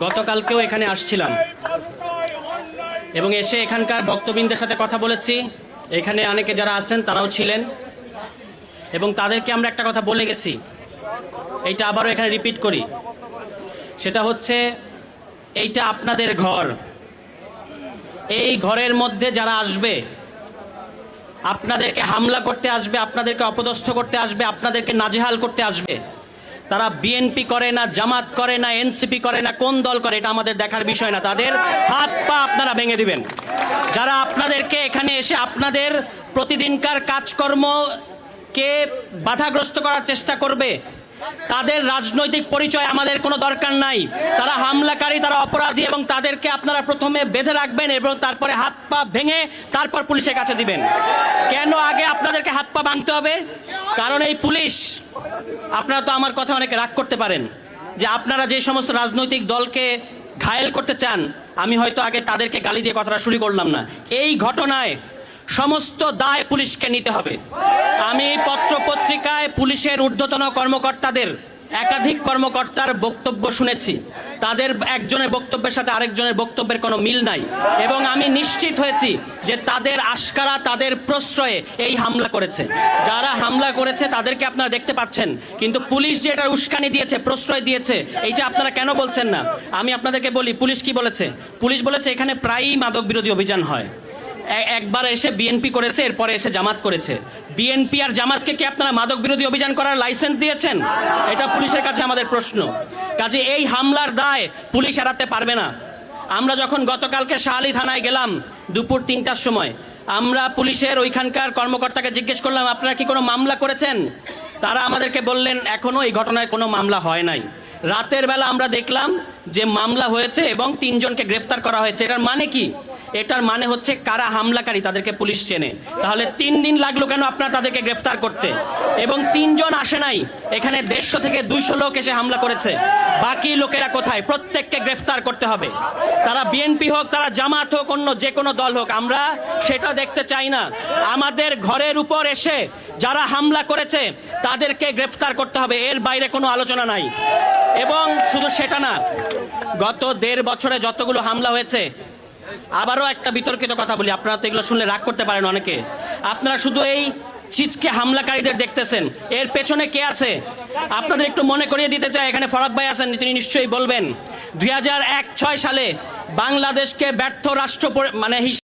গতকালকেও এখানে আসছিলাম এবং এসে এখানকার ভক্তবৃন্দের সাথে কথা বলেছি। এখানে অনেকে যারা আছেন তারাও ছিলেন এবং তাদেরকে আমরা একটা কথা বলে গেছি, এইটা আবারও এখানে রিপিট করি। সেটা হচ্ছে, এইটা আপনাদের ঘর। এই ঘরের মধ্যে যারা আসবে, আপনাদেরকে হামলা করতে আসবে, আপনাদেরকে অপদস্থ করতে আসবে, আপনাদেরকে নাজেহাল করতে আসবে, তারা বিএনপি করে না, জামাত করে না, এনসিপি করে না, কোন দল করে এটা আমাদের দেখার বিষয় না। তাদের হাত পা আপনারা ভেঙে দিবেন। যারা আপনাদেরকে এখানে এসে আপনাদের প্রতিদিনকার কাজকর্মকে বাধাগ্রস্ত করার চেষ্টা করবে, তাদের রাজনৈতিক পরিচয় আমাদের কোনো দরকার নাই। তারা হামলাকারী, তারা অপরাধী এবং তাদেরকে আপনারা প্রথমে বেঁধে রাখবেন এবং তারপরে হাত পা ভেঙে তারপর পুলিশের কাছে দিবেন। কেন আগে আপনাদেরকে হাত পা ভাঙতে হবে? কারণ এই পুলিশ, আপনারা তো আমার কথা অনেকে রাগ করতে পারেন যে আপনারা যে সমস্ত রাজনৈতিক দলকে ঘায়েল করতে চান, আমি হয়তো আগে তাদেরকে গালি দিয়ে কথাটা শুরু করলাম না। এই ঘটনায় সমস্ত দায় পুলিশকে নিতে হবে। আমি পত্রপত্রিকায় পুলিশের ঊর্ধ্বতন কর্মকর্তাদের, একাধিক কর্মকর্তার বক্তব্য শুনেছি। তাদের একজনের বক্তব্যের সাথে আরেকজনের বক্তব্যের কোনো মিল নাই এবং আমি নিশ্চিত হয়েছি যে তাদের আশকারা, তাদের প্রশ্রয়ে এই হামলা করেছে। যারা হামলা করেছে তাদেরকে আপনারা দেখতে পাচ্ছেন, কিন্তু পুলিশ যে এটা উস্কানি দিয়েছে, প্রশ্রয় দিয়েছে, এইটা আপনারা কেন বলছেন না? আমি আপনাদেরকে বলি, পুলিশ কি বলেছে? পুলিশ বলেছে এখানে প্রায়ই মাদক বিরোধী অভিযান হয়। একবার এসে বিএনপি করেছে, এরপরে এসে জামাত করেছে। বিএনপি আর জামাতকে কি আপনারা মাদক বিরোধী অভিযান করার লাইসেন্স দিয়েছেন? এটা পুলিশের কাছে আমাদের প্রশ্ন। কাজে এই হামলার দায় পুলিশ এড়াতে পারবে না। আমরা যখন গতকালকে শাহালি থানায় গেলাম দুপুর ৩টার সময়, আমরা পুলিশের ওইখানকার কর্মকর্তাকে জিজ্ঞেস করলাম, আপনারা কি কোনো মামলা করেছেন? তারা আমাদেরকে বললেন এখনো এই ঘটনায় কোনো মামলা হয় নাই। রাতের বেলা আমরা দেখলাম যে মামলা হয়েছে এবং ৩ জনকে গ্রেফতার করা হয়েছে। এটার মানে কি? এটার মানে হচ্ছে কারা হামলাকারী তাদেরকে পুলিশ চেনে। তাহলে ৩ দিন লাগলো কেন আপনারা তাদেরকে গ্রেফতার করতে? এবং ৩ জন আসে নাই, এখানে ১৫০ থেকে ২০০ লোক এসে হামলা করেছে। বাকি লোকেরা কোথায়? প্রত্যেককে গ্রেফতার করতে হবে। তারা বিএনপি হোক, তারা জামাত হোক, অন্য যে কোনো দল হোক, আমরা সেটা দেখতে চাই না। আমাদের ঘরের উপর এসে যারা হামলা করেছে তাদেরকে গ্রেফতার করতে হবে, এর বাইরে কোনো আলোচনা নাই। এবং শুধু সেটা না, গত ১.৫ বছরে যতগুলো হামলা হয়েছে, আবারও একটা বিতর্কিত কথা বলি, আপনারা তো এগুলো শুনলে রাগ করতে পারেন অনেকে। আপনারা শুধু এই ছিচকে হামলাকারীদের দেখতেছেন, এর পেছনে কে আছে? আপনাদের একটু মনে করিয়ে দিতে চাই, এখানে ফরাদ ভাই আছেন, তিনি নিশ্চয়ই বলবেন। ২০০১-০৬ সালে বাংলাদেশকে ব্যর্থ রাষ্ট্র